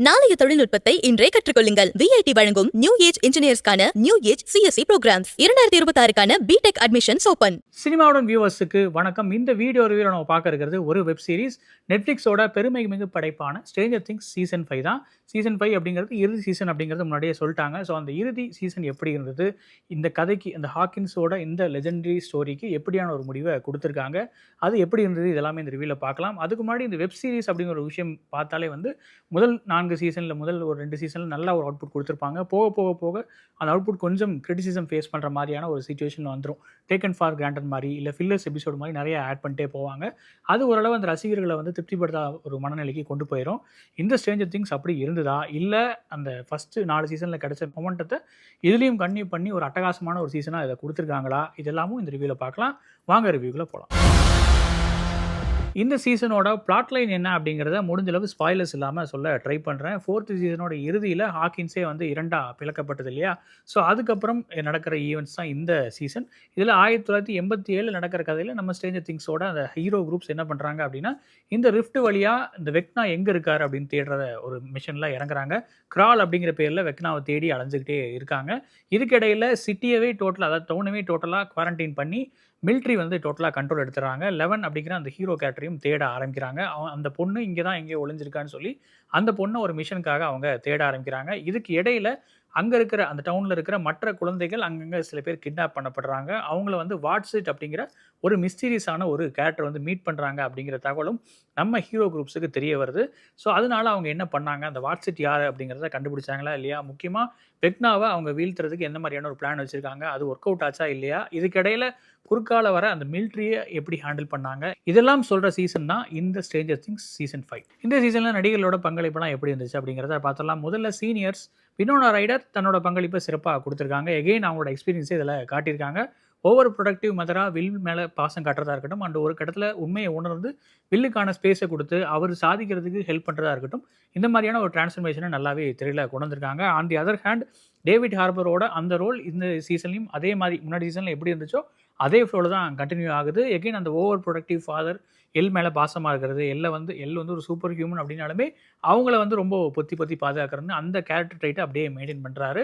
நாளைய தொழில்நுட்பத்தை இன்றே கற்றுக்கொள்ளுங்கள். VIT வழங்கும் நியூ ஏஜ் இன்ஜினியர்ஸ்க்கான நியூ ஏஜ் CSE ப்ரோக்ராம்ஸ் 2026க்கான பிடெக் அட்மிஷன்ஸ் ஓபன். சினிமாவுடன் வியூவர்ஸுக்கு வணக்கம். இந்த வீடியோ ரிவ்யூல நம்ம பார்க்க இருக்கிறது ஒரு வெப் சீரிஸ். நெட்ஃப்ளிக்ஸோட பெருமை மிகு படைப்பான ஸ்ட்ரேஞ்சர் திங்ஸ் சீசன் 5 தான். சீசன் 5 அப்படிங்கிறது இறுதி சீசன் அப்படிங்கிறது முன்னாடியே சொல்லிட்டாங்க. ஸோ அந்த இறுதி சீசன் எப்படி இருந்தது, இந்த கதைக்கு இந்த ஹாக்கின்ஸோட இந்த லெஜெண்டரி ஸ்டோரிக்கு எப்படியான ஒரு முடிவை கொடுத்துருக்காங்க, அது எப்படி இருந்தது, இதெல்லாமே இந்த ரிவ்யூவில் பார்க்கலாம். அதுக்கு முன்னாடி இந்த வெப் சீரிஸ் அப்படிங்கிற ஒரு விஷயம் பார்த்தாலே முதல் 4 சீசனில் முதல் ஒரு 2 சீசனில் நல்ல ஒரு அவுட்புட் கொடுத்துருப்பாங்க. போக போக போக அந்த அவுட்புட் கொஞ்சம் கிரிட்டிசிசம் ஃபேஸ் பண்ணுற மாதிரியான ஒரு சிச்சுவேஷன் வந்துடும். டேக்கன் ஃபார் கிராண்டட் மாதிரி இல்லை ஃபில்லர்ஸ் எபிசோடு மாதிரி நிறைய ஆட் பண்ணிட்டே போவாங்க. அது ஓரளவு அந்த ரசிகர்களை திருப்திப்படுத்த ஒரு மனநிலைக்கு கொண்டு போயிடும். இந்த ஸ்ட்ரேஞ்சர் திங்ஸ் அப்படி இருந்ததா, இல்லை அந்த ஃபஸ்ட்டு 4 சீசனில் கிடைச்ச மொமெண்டத்தை இதுலேயும் கன்டினியூ பண்ணி ஒரு அட்டகாசமான ஒரு சீசனாக இதை கொடுத்துருக்காங்களா, இதெல்லாமும் இந்த ரிவ்யூவில் பார்க்கலாம். வாங்க ரிவ்யூக்குள்ளே போகலாம். இந்த சீசனோட பிளாட் லைன் என்ன அப்படிங்கிறத முடிஞ்சளவு ஸ்பாய்லர்ஸ் இல்லாமல் சொல்ல ட்ரை பண்ணுறேன். 4th சீசனோட இறுதியில் ஹாக்கின்ஸே இரண்டாக பிளக்கப்பட்டது இல்லையா. ஸோ அதுக்கப்புறம் நடக்கிற ஈவெண்ட்ஸ் தான் இந்த சீசன். இதில் 1987 நடக்கிற கதையில் நம்ம ஸ்ட்ரேஞ்சர் திங்ஸோட அந்த ஹீரோ குரூப்ஸ் என்ன பண்ணுறாங்க அப்படின்னா, இந்த ரிஃப்ட் வழியாக இந்த வெக்னா எங்கே இருக்கார் அப்படின்னு தேடுற ஒரு மிஷனில் இறங்குறாங்க. கிரால் அப்படிங்கிற பேரில் வெக்னாவை தேடி அலைஞ்சிக்கிட்டே இருக்காங்க. இதுக்கிடையில் சிட்டியவே டோட்டலாக, அதாவது டவுனவே டோட்டலாக குவாரண்டைன் பண்ணி மிலிட்ரி டோட்டலாக கண்ட்ரோல் எடுத்துறாங்க. 11 அப்படிங்கிற அந்த ஹீரோ கேரக்டரையும் தேட ஆரம்பிக்கிறாங்க. அந்த பொண்ணு இங்கே தான் எங்கேயோ ஒளிஞ்சிருக்கான்னு சொல்லி அந்த பொண்ணை ஒரு மிஷனுக்காக அவங்க தேட ஆரம்பிக்கிறாங்க. இதுக்கு இடையில அங்கே இருக்கிற அந்த டவுனில் இருக்கிற மற்ற குழந்தைகள் அங்கங்கே சில பேர் கிட்னாப் பண்ணப்படுறாங்க. அவங்கள வாட்ஸ்இட் அப்படிங்கிற ஒரு மிஸ்டீரியஸான ஒரு கேரக்டர் மீட் பண்ணுறாங்க அப்படிங்கிற தகவலும் நம்ம ஹீரோ குரூப்ஸுக்கு தெரிய வருது. ஸோ அதனால அவங்க என்ன பண்ணாங்க, அந்த வாட்ஸ்இட் யார் அப்படிங்கிறத கண்டுபிடிச்சாங்களா இல்லையா, முக்கியமாக வெக்னாவை அவங்க வீழ்த்துறதுக்கு எந்த மாதிரியான ஒரு பிளான் வச்சுருக்காங்க, அது ஒர்க் அவுட் ஆச்சா இல்லையா, இதுக்கிடையில் குறுக்கால வர அந்த மிலிட்ரியை எப்படி ஹேண்டில் பண்ணாங்க, இதெல்லாம் சொல்கிற சீசன் தான் இந்த ஸ்ட்ரேஞ்சர் திங்ஸ் சீசன் 5. இந்த சீசனில் நடிகர்களோட பங்களிப்பெல்லாம் எப்படி இருந்துச்சு அப்படிங்கிறத பார்த்தலாம். முதல்ல சீனியர்ஸ் வினோனா ரைடர் தன்னோட பங்களிப்பை சிறப்பாக கொடுத்துருக்காங்க. எகெயின் அவங்களோட எக்ஸ்பீரியன்ஸே இதில் காட்டியிருக்காங்க. ஓவர் ப்ரொடக்டிவ் மெத்தடாக வில் மேலே பாசம் காட்டுறதா இருக்கட்டும், அண்ட் ஒரு கட்டத்தில் உண்மையை உணர்ந்து வில்லுக்கான ஸ்பேஸை கொடுத்து அவர் சாதிக்கிறதுக்கு ஹெல்ப் பண்ணுறதா இருக்கட்டும், இந்த மாதிரியான ஒரு டிரான்ஸ்ஃபர்மேஷனை நல்லாவே தெரியல கொண்டு வந்திருக்காங்க. On the other hand David ஹார்பரோட அந்த ரோல் இந்த சீசன்லையும் அதே மாதிரி முன்னாடி சீசனில் எப்படி இருந்துச்சோ அதே ஃப்ளோவில் தான் கண்டினியூ ஆகுது. எகெயின் அந்த ஓவர் ப்ரொடக்டிவ் ஃபாதர் எல் மேலே பாசமாக இருக்கிறது, எல் ஒரு சூப்பர் ஹியூமன் அப்படின்னாலுமே அவங்கள ரொம்ப பொத்தி பாதுகாக்கிறது, அந்த கேரக்டர் ட்ரைட்டை அப்படியே மெயின்டைன் பண்ணுறாரு.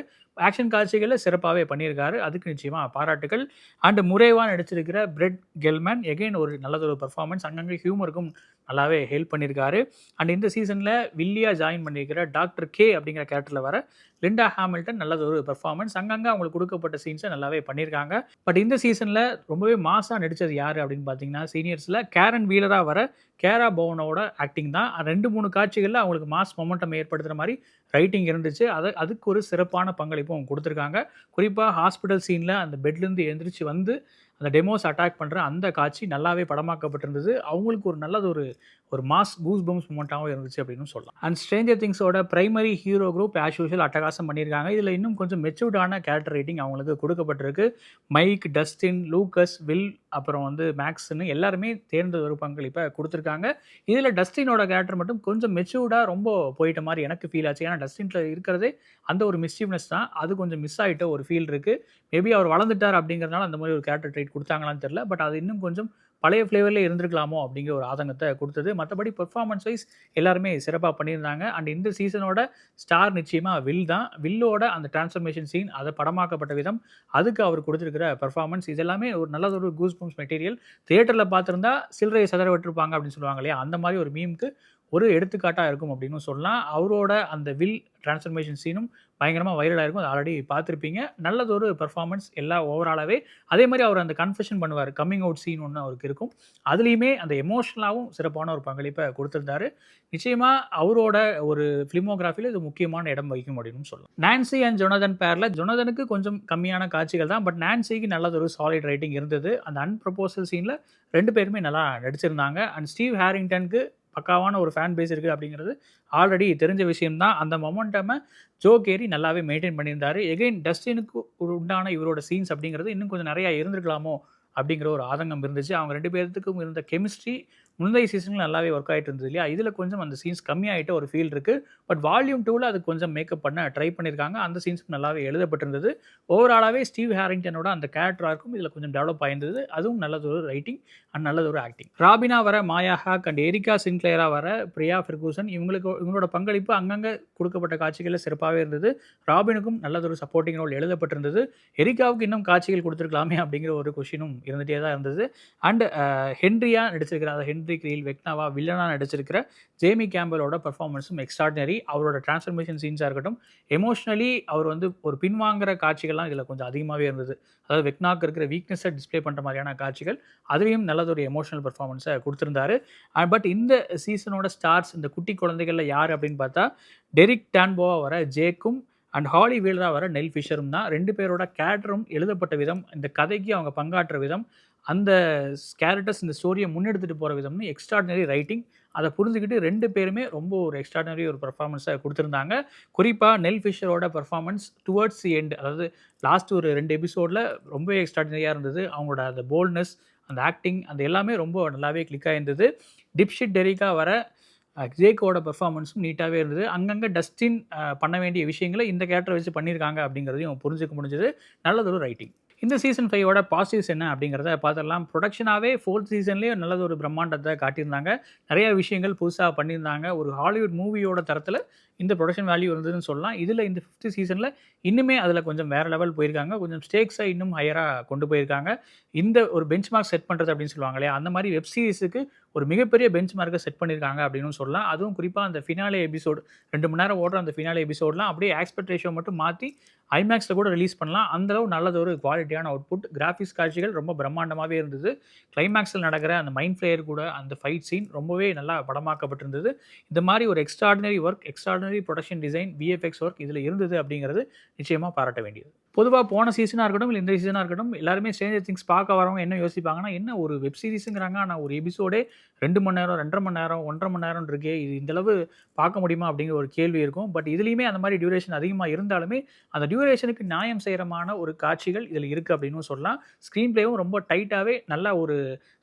ஆக்ஷன் காட்சிகளில் சிறப்பாகவே பண்ணியிருக்காரு, அதுக்கு நிச்சயமாக பாராட்டுகள். அண்டு முறைவாக நடிச்சிருக்கிற பிரெட் கெல்மேன் எகெயின் ஒரு நல்லதொரு பர்ஃபார்மன்ஸ், அங்கங்கே ஹியூமருக்கும் நல்லாவே ஹெல்ப் பண்ணியிருக்காரு. அண்ட் இந்த சீசனில் வில்லியாக ஜாயின் பண்ணியிருக்கிற டாக்டர் கே அப்படிங்கிற கேரக்டரில் வர லிண்டா ஹாமில்டன் நல்லதொரு பர்ஃபார்மன்ஸ், அங்கங்கே அவங்களுக்கு கொடுக்கப்பட்ட சீன்ஸை நல்லாவே பண்ணியிருக்காங்க. பட் இந்த சீசனில் ரொம்பவே மாசாக நடித்தது யார் அப்படின்னு பார்த்தீங்கன்னா, சீனியர்ஸில் கேரன் வீலராக வர கேரா பவுனோட ஆக்டிங் தான். 2-3 காட்சிகளில் அவங்களுக்கு மாஸ் மொமெண்டம் ஏற்படுத்துகிற மாதிரி ரைட்டிங் இருந்துச்சு. அதுக்கு ஒரு சிறப்பான பங்களிப்பும் கொடுத்துருக்காங்க. குறிப்பாக ஹாஸ்பிட்டல் சீனில் அந்த பெட்லேருந்து எழுந்திரிச்சு அந்த டெமோஸ் அட்டாக் பண்ணுற அந்த காட்சி நல்லாவே படமாக்கப்பட்டிருந்தது. அவங்களுக்கு ஒரு நல்லது ஒரு மாஸ் கூஸ் பம்ஸ் மொமெண்ட்டாகவும் இருந்துச்சு அப்படின்னு சொல்லலாம். அண்ட் ஸ்ட்ரேஞ்சர் திங்ஸோட primary hero group as usual அட்டகாசம் பண்ணியிருக்காங்க. இதில் இன்னும் கொஞ்சம் மெச்சூர்டான கேரக்டர் ரைட்டிங் அவங்களுக்கு கொடுக்கப்பட்டிருக்கு. மைக், டஸ்டின், லூக்கஸ், வில், அப்புறம் மேக்ஸ்ன்னு எல்லாருமே தேர்ந்த ஒரு பங்களிப்பை கொடுத்துருக்காங்க. இதில் டஸ்டினோட கேரக்டர் மட்டும் கொஞ்சம் மெச்சூர்டாக ரொம்ப போயிட்ட மாதிரி எனக்கு ஃபீல் ஆச்சு. ஏன்னா டஸ்டினில் இருக்கிறதே அந்த ஒரு மிஸ்டீவ்னஸ் தான், அது கொஞ்சம் மிஸ் ஆகிட்ட ஒரு ஃபீல் இருக்குது. மேபி அவர் வளர்ந்துட்டார் அப்படிங்கிறதுனால அந்த மாதிரி ஒரு கேரக்டர் ட்ரைட் கொடுத்தாங்களான்னு தெரியல. பட் அது இன்னும் கொஞ்சம் பழைய ஃப்ளேவரில் இருந்திருக்கலாமோ அப்படிங்கிற ஒரு ஆதங்கத்தை கொடுத்தது. மற்றபடி பெர்ஃபார்மன்ஸ் வைஸ் எல்லாருமே சிறப்பாக பண்ணியிருந்தாங்க. அண்ட் இந்த சீசனோட ஸ்டார் நிச்சயமாக வில் தான். வில்லோட அந்த டிரான்ஸ்ஃபர்மேஷன் சீன், அதை படமாக்கப்பட்ட விதம், அதுக்கு அவர் கொடுத்துருக்கிற பெர்ஃபார்மன்ஸ், இதெல்லாமே ஒரு நல்லதொரு கூஸ் பம்ப்ஸ் மெட்டீரியல். தியேட்டரில் பார்த்துருந்தா சில்லறையை சதற விட்டுருப்பாங்க அப்படின்னு சொல்லுவாங்க இல்லையா, அந்த மாதிரி ஒரு மீமுக்கு ஒரு எடுத்துக்காட்டாக இருக்கும் அப்படின்னு சொல்லலாம். அவரோட அந்த வில் டிரான்ஸ்ஃபர்மேஷன் சீனும் பயங்கரமாக வைரலாக இருக்கும். அது ஆல்ரெடி பார்த்துருப்பீங்க. நல்லதொரு பெர்ஃபார்மன்ஸ் எல்லாம் ஓவராலாகவே. அதே மாதிரி அவர் அந்த கன்ஃபெஷன் பண்ணுவார், கம்மிங் அவுட் சீன் ஒன்று அவருக்கு இருக்கும். அதுலேயுமே அந்த எமோஷனலாகவும் சிறப்பான ஒரு பங்களிப்பை கொடுத்துருந்தாரு. நிச்சயமாக அவரோட ஒரு ஃபிலிமோகிராஃபியில் இது முக்கியமான இடம் வகிக்கும் அப்படின்னு சொல்லலாம். நான்சி அண்ட் ஜொனதன் பேரில் ஜொனதனுக்கு கொஞ்சம் கம்மியான காட்சிகள் தான், பட் நான்சிக்கு நல்லதொரு சாலிட் ரைட்டிங் இருந்தது. அந்த அன்ப்ரப்போசல் சீனில் 2 பேருமே நல்லா நடிச்சிருந்தாங்க. அண்ட் ஸ்டீவ் ஹாரிங்டனுக்கு பக்காவான ஒரு ஃபேன் பேஸ் இருக்குது அப்படிங்கிறது ஆல்ரெடி தெரிஞ்ச விஷயம்தான். அந்த மொமெண்டமை ஜோ கேரி நல்லாவே மெயின்டைன் பண்ணியிருந்தார். எகெயின் டஸ்டினுக்கு உண்டான இவரோட சீன்ஸ் அப்படிங்கிறது இன்னும் கொஞ்சம் நிறையா இருந்திருக்கலாமோ அப்படிங்கிற ஒரு ஆதங்கம் இருந்துச்சு. அவங்க 2 பேர்த்துக்கும் இருந்த கெமிஸ்ட்ரி முந்தைய சீசன்ல நல்லாவே ஒர்க் ஆயிட்டு இருந்தது இல்லையா? இதுல கொஞ்சம் அந்த சீன்ஸ் கம்மியாயிட்ட ஒரு ஃபீல் இருக்கு. பட் வால்யூம் 2ல அது கொஞ்சம் மேக்கப் பண்ண ட்ரை பண்ணியிருக்காங்க. அந்த சீன்ஸும் நல்லாவே எழுதப்பட்டிருந்தது. ஓவராலாவே ஸ்டீவ் ஹேரிங்டனோட அந்த கேரக்டர் ஆர்க்கும் இதுல கொஞ்சம் டெவலப் ஆயிருந்தது. அதுவும் நல்லதொரு ரைட்டிங் அண்ட் நல்லதொரு ஆக்டிங். ராபினா வர மாயா ஹாக் அண்ட் எரிகா சின்க்ளேரா வர பிரியா ஃபெர்கூசன் இவங்களோட பங்களிப்பு அங்கங்க கொடுக்கப்பட்ட காட்சிகள்ல சிறப்பாவே இருந்தது. ராபினுக்கும் நல்லதொரு சப்போர்ட்டிங் ரோல் எழுதப்பட்டிருந்தது. எரிகாவுக்கு இன்னும் காட்சிகள் கொடுத்துருக்கலாமே அப்படிங்கிற ஒரு கொஸ்டினும் இருந்துட்டே தான் இருந்தது. அண்ட் ஹென்ரியா நடிச்சிருக்கிற அந்த ஹென்ரி கிரீல் வெக்னாவா வில்லனா நடிச்சிருக்கிற ஜேமி கேம்பலோட பெர்ஃபார்மன்ஸும் எக்ஸ்ட்ராடினரி. அவரோட டிரான்ஸ்ஃபர்மேஷன் சீன்ஸாக இருக்கட்டும், எமோஷனலி அவர் வந்து ஒரு பின்வாங்குற காட்சிகள்லாம் இதில் கொஞ்சம் அதிகமாகவே இருந்தது. அதாவது வெக்னாக்கு இருக்கிற வீக்னஸை டிஸ்ப்ளே பண்ணுற மாதிரியான காட்சிகள், அதுலேயும் நல்லதொரு எமோஷனல் பெர்ஃபார்மன்ஸை கொடுத்துருந்தாரு. பட் இந்த சீசனோட ஸ்டார்ஸ் இந்த குட்டி குழந்தைகளில் யார் அப்படின்னு பார்த்தா, டெரிக் டான்போவா வர ஜேக்கும் அண்ட் ஹாலி வீலரா வர நெல் ஃபிஷரும் தான். 2 பேரோட கேரக்டரும் எழுதப்பட்ட விதம், இந்த கதைக்கு அவங்க பங்காற்ற விதம், அந்த கேரக்டர்ஸ் இந்த ஸ்டோரியை முன்னெடுத்துட்டு போகிற விதம்னு எக்ஸ்ட்ராடினரி ரைட்டிங். அதை புரிஞ்சுக்கிட்டு 2 பேருமே ரொம்ப ஒரு எக்ஸ்ட்ராடினரி ஒரு பெர்ஃபார்மன்ஸை கொடுத்துருந்தாங்க. குறிப்பாக நெல் ஃபிஷரோட பெர்ஃபார்மன்ஸ் டுவர்ட்ஸ் தி எண்ட், அதாவது லாஸ்ட் ஒரு 2 எபிசோடில் ரொம்பவே எக்ஸ்ட்ராடினரியாக இருந்தது. அவங்களோட அந்த போல்ட்னஸ், அந்த ஆக்டிங், அந்த எல்லாமே ரொம்ப நல்லாவே கிளிக் ஆயிருந்தது. டிப்ஷிட் டெரிக்கா வர ஜேக்கோட பெர்ஃபார்மன்ஸும் நீட்டாகவே இருந்தது. அங்கங்கே டஸ்டின் பண்ண வேண்டிய விஷயங்களை இந்த கேரக்டரை வச்சு பண்ணியிருக்காங்க அப்படிங்கிறதையும் புரிஞ்சுக்க முடிஞ்சது. நல்லதொரு ரைட்டிங். இந்த சீசன் 5ஓட பாசிட்டிவ்ஸ் என்ன அப்படிங்கிறத பார்த்துடலாம். ப்ரொடக்ஷனாகவே 4th சீசன்லேயே நல்லதொரு பிரம்மாண்டத்தை காட்டியிருந்தாங்க. நிறைய விஷயங்கள் புதுசாக பண்ணியிருந்தாங்க. ஒரு ஹாலிவுட் மூவியோட தரத்தில் இந்த ப்ரொடக்ஷன் வேல்யூ இருந்ததுன்னு சொல்லலாம். இதில் இந்த 5th சீசனில் இன்னுமே அதில் கொஞ்சம் வேறு லெவல் போயிருக்காங்க. கொஞ்சம் ஸ்டேக்ஸை இன்னும் ஹையராக கொண்டு போயிருக்காங்க. இந்த ஒரு பெஞ்ச் மார்க் செட் பண்ணுறது அப்படின்னு சொல்லுவாங்க இல்லையா, அந்த மாதிரி வெப் சீரிஸுக்கு ஒரு மிகப்பெரிய பெஞ்ச் மார்க்கை செட் பண்ணியிருக்காங்க அப்படின்னு சொல்லலாம். அதுவும் குறிப்பாக அந்த ஃபினாலே எபிசோடு 2 மணி நேரம் ஓடுற அந்த ஃபினாலே எபிசோடெலாம் அப்படியே ஆஸ்பெக்ட் ரேஷியோ மட்டும் மாற்றி ஐமேக்ஸில் கூட ரிலீஸ் பண்ணலாம். அந்தளவு நல்லது ஒரு குவாலிட்டியான அவுட்புட். கிராஃபிக்ஸ் காட்சிகள் ரொம்ப பிரம்மாண்டமாகவே இருந்தது. கிளைமேக்ஸில் நடக்கிற அந்த மைண்ட் ஃப்ளேயர் கூட அந்த ஃபைட் சீன் ரொம்பவே நல்லா படமாக்கப்பட்டிருந்தது. இந்த மாதிரி ஒரு extraordinary work, extraordinary production design, VFX work இதில் இருந்தது அப்படிங்கிறது நிச்சயமாக பாராட்ட வேண்டியது. பொதுவாக போன சீசனாக இருக்கட்டும், இல்லை இந்த சீசனாக இருக்கட்டும், எல்லாருமே ஸ்ட்ரேஞ்சர் திங்ஸ் பார்க்க வரவங்க என்ன யோசிப்பாங்கன்னா, என்ன ஒரு வெப் சீரிஸுங்கிறாங்க, ஆனால் ஒரு எபிசோடே 2 மணி நேரம், 2.5 மணி நேரம், 1.5 மணி நேரம் இருக்கே, இது இந்தளவு பார்க்க முடியுமா அப்படிங்கிற ஒரு கேள்வி இருக்கும். பட் இதுலேயுமே அந்த மாதிரி டியூரேஷன் அதிகமாக இருந்தாலுமே அந்த டியூரேஷனுக்கு நியாயம் செய்கிறமான ஒரு காட்சிகள் இதில் இருக்குது அப்படின்னு சொல்லலாம். ஸ்க்ரீன் பிளேவும் ரொம்ப டைட்டாகவே நல்லா ஒரு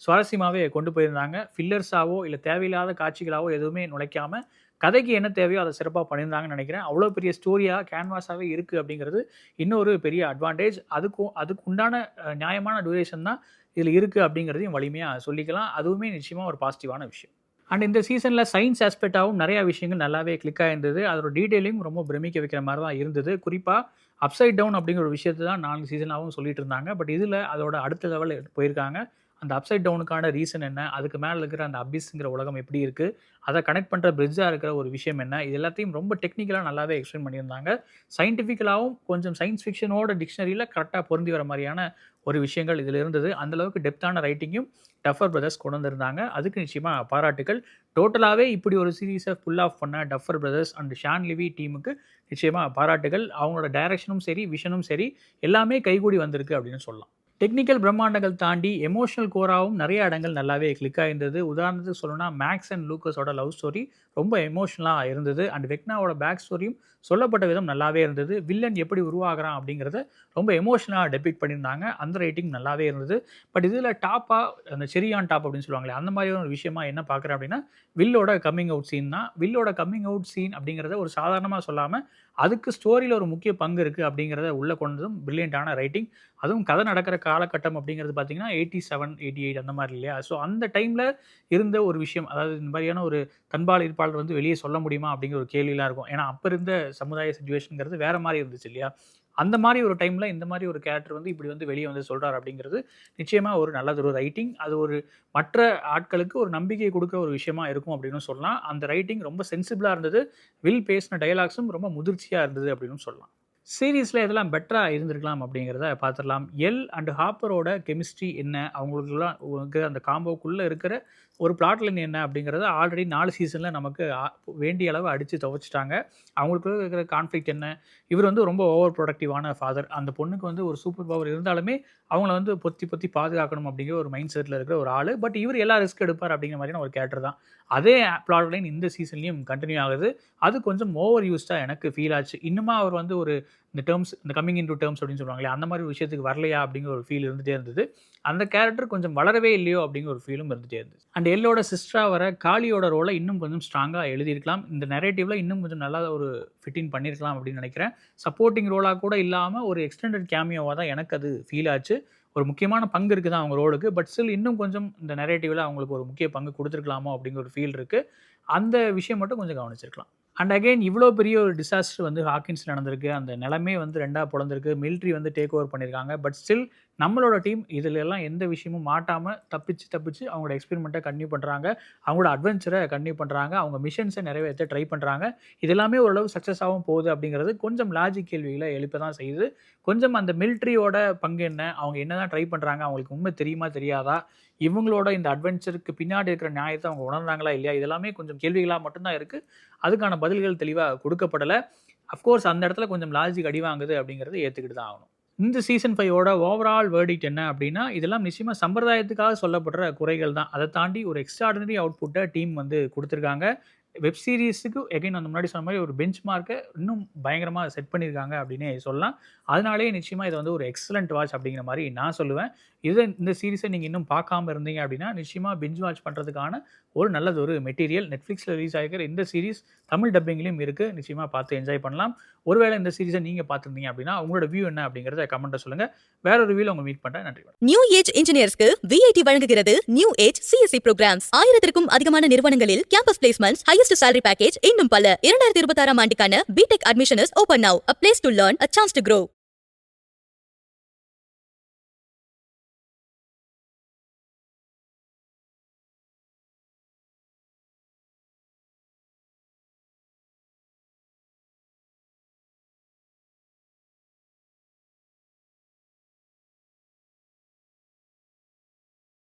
சுவாரஸ்யமாகவே கொண்டு போயிருந்தாங்க. ஃபில்லர்ஸாவோ இல்லை தேவையில்லாத காட்சிகளாவோ எதுவுமே நுழைக்காமல் கதைக்கு என்ன தேவையோ அதை சிறப்பாக பண்ணியிருந்தாங்கன்னு நினைக்கிறேன். அவ்வளோ பெரிய ஸ்டோரியாக கேன்வாஸாகவே இருக்குது அப்படிங்கிறது இன்னொரு பெரிய அட்வான்டேஜ். அதுக்கு உண்டான நியாயமான டியூரேஷன் தான் இதில் இருக்குது அப்படிங்கிறதையும் வலிமையாக சொல்லிக்கலாம். அதுவுமே நிச்சயமாக ஒரு பாசிட்டிவான விஷயம். அண்ட் இந்த சீசனில் சயின்ஸ் ஆஸ்பெக்டாகவும் நிறையா விஷயங்கள் நல்லாவே கிளிக் ஆயிருந்தது. அதோட டீட்டெயிலிங் ரொம்ப பிரமிக்க வைக்கிற மாதிரி தான் இருந்தது. குறிப்பாக அப்சைட் டவுன் அப்படிங்கிற ஒரு விஷயத்தை தான் 4 சீசனாகவும் சொல்லிட்டு இருந்தாங்க. பட் இதில் அதோட அடுத்த லெவல் போயிருக்காங்க. அந்த அப்சைட் டவுனுக்கான ரீசன் என்ன, அதுக்கு மேலே இருக்கிற அந்த அபிஸ்ங்கிற உலகம் எப்படி இருக்குது, அதை கனெக்ட் பண்ணுற பிரிட்ஜாக இருக்கிற ஒரு விஷயம் என்ன, இது எல்லாத்தையும் ரொம்ப டெக்னிக்கலாக நல்லாவே எக்ஸ்பிளைன் பண்ணியிருந்தாங்க. சயின்டிஃபிக்கலாகவும் கொஞ்சம் சயின்ஸ் ஃபிக்ஷனோட டிக்ஷனரியில் கரெக்டாக பொருந்தி வர மாதிரியான ஒரு விஷயங்கள் இதில் இருந்தது. அந்தளவுக்கு டெப்த்தான ரைட்டிங்கும் டஃபர் பிரதர்ஸ் கொண்டு வந்திருந்தாங்க. அதுக்கு நிச்சயமாக பாராட்டுகள். டோட்டலாகவே இப்படி ஒரு சீரீஸை ஃபுல் ஆஃப் பண்ண Duffer Brothers and Shawn Levy டீமுக்கு நிச்சயமாக பாராட்டுகள். அவங்களோட டைரக்ஷனும் சரி, விஷனும் சரி, எல்லாமே கைகூடி வந்திருக்கு அப்படின்னு சொல்லலாம். டெக்னிக்கல் பிரம்மாண்டங்கள் தாண்டி எமோஷனல் கோராவும் நிறைய இடங்கள் நல்லாவே கிளிக் ஆயிருந்தது. உதாரணத்துக்கு சொல்லணும்னா மேக்ஸ் அண்ட் லூக்கஸோட லவ் ஸ்டோரி ரொம்ப எமோஷனலாக இருந்தது. அண்ட் வெக்னாவோட பேக் ஸ்டோரியும் சொல்லப்பட்ட விதம் நல்லாவே இருந்தது. வில்லன் எப்படி உருவாகிறான் அப்படிங்கிறத ரொம்ப எமோஷனலாக டெபிக்ட் பண்ணியிருந்தாங்க. அந்த ரைட்டிங் நல்லாவே இருந்தது. பட் இதில் டாப்பாக அந்த செரி ஆன் டாப் அப்படின்னு சொல்லுவாங்களே, அந்த மாதிரியான ஒரு விஷயமா என்ன பார்க்குறேன் அப்படின்னா, வில்லோட கம்மிங் அவுட் சீன் தான். வில்லோட கம்மிங் அவுட் சீன் அப்படிங்கிறத ஒரு சாதாரணமாக சொல்லாமல் அதுக்கு ஸ்டோரியில் ஒரு முக்கிய பங்கு இருக்குது அப்படிங்கிறத உள்ளே கொண்டதும் பிரில்லியண்டான ரைட்டிங். அதுவும் கதை நடக்கிற காலகட்டம் அப்படிங்கிறது பார்த்தீங்கன்னா 87, 88 அந்த மாதிரி இல்லையா. ஸோ அந்த டைமில் இருந்த ஒரு விஷயம், அதாவது இந்த மாதிரியான ஒரு தன்பால் இருப்பாளர் வந்து வெளியே சொல்ல முடியுமா அப்படிங்கிற ஒரு கேள்வியெலாம் இருக்கும். ஏன்னா அப்போ இருந்த சமுதாய சிச்சுவேஷனுங்கிறது வேறு மாதிரி இருந்துச்சு இல்லையா. அந்த மாதிரி ஒரு டைமில் இந்த மாதிரி ஒரு கேரக்டர் வந்து இப்படி வந்து வெளியே வந்து சொல்கிறார் அப்படிங்கிறது நிச்சயமாக ஒரு நல்லதொரு ரைட்டிங். அது ஒரு மற்ற ஆட்களுக்கு ஒரு நம்பிக்கை கொடுக்குற ஒரு விஷயமா இருக்கும் அப்படின்னு சொல்லலாம். அந்த ரைட்டிங் ரொம்ப சென்சிபிளாக இருந்தது. வில் பேசின டயலாக்ஸும் ரொம்ப முதிர்ச்சியாக இருந்தது அப்படின்னு சொல்லலாம். சீரீஸில் எதெல்லாம் பெட்டராக இருந்திருக்கலாம் அப்படிங்கிறத பார்த்துடலாம். எல் அண்ட் ஹாப்பரோட கெமிஸ்ட்ரி என்ன, அவங்களுக்குலாம் அந்த காம்போக்குள்ளே இருக்கிற ஒரு பிளாட் லைன் என்ன அப்படிங்கிறத ஆல்ரெடி 4 சீசனில் நமக்கு வேண்டிய அளவு அடித்து துவைச்சிட்டாங்க. அவங்களுக்குள்ள இருக்கிற கான்ஃப்ளிக்ட் என்ன, இவர் வந்து ரொம்ப ஓவர் ப்ரொடக்டிவான ஃபாதர், அந்த பொண்ணுக்கு வந்து ஒரு சூப்பர் பவர் இருந்தாலுமே அவங்கள வந்து பொத்தி பாதுகாக்கணும் அப்படிங்கிற ஒரு மைண்ட் செட்டில் இருக்கிற ஒரு ஆள். பட் இவர் எல்லா ரிஸ்க் எடுப்பார் அப்படிங்கிற மாதிரியான ஒரு கேரக்டர் தான். அதே பிளாட் லைன் இந்த சீசன்லேயும் கண்டினியூ ஆகுது. அது கொஞ்சம் ஓவர் யூஸ்டாக எனக்கு ஃபீல் ஆச்சு. இன்னுமா அவர் வந்து ஒரு இந்த டேர்ம்ஸ் இந்த கம்மிங் இன்டு டேர்ம்ஸ் அப்படின்னு சொல்லுவாங்களே அந்த மாதிரி விஷயத்துக்கு வரலையா அப்படிங்கிற ஒரு ஃபீல் இருந்துகிட்டே இருந்தது. அந்த கேரக்டர் கொஞ்சம் வளரவே இல்லையோ அப்படிங்கிற ஒரு ஃபீலும் இருந்துகிட்டே இருந்தது. அண்ட் எல்லோட சிஸ்டராக வர காளியோட ரோலை இன்னும் கொஞ்சம் ஸ்ட்ராங்காக எழுதியிருக்கலாம். இந்த நரேட்டிவில் இன்னும் கொஞ்சம் நல்லா ஒரு ஃபிட்டிங் பண்ணியிருக்கலாம் அப்படின்னு நினைக்கிறேன். சப்போர்ட்டிங் ரோலாக கூட இல்லாமல் ஒரு எக்ஸ்டெண்டட் கேமியோவாக தான் எனக்கு அது ஃபீல் ஆச்சு. ஒரு முக்கியமான பங்கு இருக்குது தான் அவங்க ரோலுக்கு. பட் ஸ்டில் இன்னும் கொஞ்சம் இந்த நரேட்டிவில் அவங்களுக்கு ஒரு முக்கிய பங்கு கொடுத்துருக்கலாமோ அப்படிங்கிற ஒரு ஃபீல் இருக்குது. அந்த விஷயம் மட்டும் கொஞ்சம் கவனிச்சிருக்கலாம். அண்ட் அகைன் இவ்வளோ பெரிய ஒரு டிசாஸ்டர் வந்து ஹாக்கின்ஸ் நடந்திருக்கு. அந்த நிலமே வந்து 2ஆ பொளந்திருக்கு. மிலிட்ரி வந்து டேக் ஓவர் பண்ணியிருக்காங்க. பட் ஸ்டில் நம்மளோட டீம் இதில் எல்லாம் எந்த விஷயமும் மாட்டாமல் தப்பிச்சு அவங்களோட எக்ஸ்பெரிமெண்ட்டை கன்டினியூ பண்ணுறாங்க. அவங்களோட அட்வென்ச்சரை கன்டினியூ பண்ணுறாங்க. அவங்க மிஷன்ஸை நிறைவேற்ற ட்ரை பண்ணுறாங்க. இது எல்லாமே ஓரளவு சக்ஸஸாகவும் போகுது அப்படிங்கிறது கொஞ்சம் லாஜிக் கேள்விகளை எழுப்ப தான் செய்யுது. கொஞ்சம் அந்த மிலிட்ரியோட பங்கு என்ன, அவங்க என்ன தான் ட்ரை பண்ணுறாங்க, அவங்களுக்கு உண்மை தெரியுமா தெரியாதா, இவங்களோட இந்த அட்வென்ச்சருக்கு பின்னாடி இருக்கிற நியாயத்தை அவங்க உணர்றாங்களா இல்லையா, இதெல்லாமே கொஞ்சம் கேள்விகளாக மட்டும்தான் இருக்குது. அதுக்கான பதில்கள் தெளிவாக கொடுக்கப்படலை. அஃப்கோர்ஸ் அந்த இடத்துல கொஞ்சம் லாஜிக் அடி வாங்குது அப்படிங்கிறத ஏற்றுக்கிட்டு தான் ஆகணும். இந்த சீசன் 5ஓட ஓவரால் வேர்டிக்ட் என்ன அப்படின்னா, இதெல்லாம் நிச்சயமாக சம்பிரதாயத்துக்காக சொல்லப்படுற குறைகள் தான். அதை தாண்டி ஒரு எக்ஸ்ட்ராடினரி அவுட்புட்டை டீம் வந்து கொடுத்துருக்காங்க. வெப் சீரிஸுக்கு எகைன் அந்த முன்னாடி சொன்ன மாதிரி ஒரு பெஞ்ச் மார்க்கை இன்னும் பயங்கரமாக செட் பண்ணியிருக்காங்க அப்படின்னே சொல்லலாம். அதனாலேயே நிச்சயமாக இதை வந்து ஒரு எக்ஸலண்ட் வாட்ச் அப்படிங்கிற மாதிரி நான் சொல்லுவேன். இந்த சீரிஸை நீங்கள் இன்னும் பார்க்காம இருந்தீங்க அப்படின்னா நிச்சயமாக பெஞ்ச் வாட்ச் பண்ணுறதுக்கான ஒரு நல்லது ஒரு மெட்டீரியல். நெட்ஃப்ளிக்ஸில் ரிலீஸ் ஆகிக்கிற இந்த சீரிஸ் தமிழ் டப்பிங்லேயும் இருக்குது. நிச்சயமாக பார்த்து என்ஜாய் பண்ணலாம். ஒருவேளை இந்த சீரிஸை நீங்கள் பார்த்துருந்தீங்க அப்படின்னா உங்களோட வியூ என்ன அப்படிங்கிறத கமெண்ட்டை சொல்லுங்கள். வேற ஒரு வியூவில் உங்க மீட் பண்ணுறேன். நன்றி. நியூ ஏஜ் இன்ஜினியர்ஸ்க்கு விஐடி வழங்குகிறது நியூ ஏஜ் சிஎஸ்சி ப்ரோக்ராம்ஸ். 1000க்கும் அதிகமான நிறுவனங்களில் campus placements, highest salary package இன்னும் பல. 2026ஆம் ஆண்டுக்கான பிடெக் அட்மிஷன் இஸ் ஓபன் நவ. A place to learn, a chance to grow.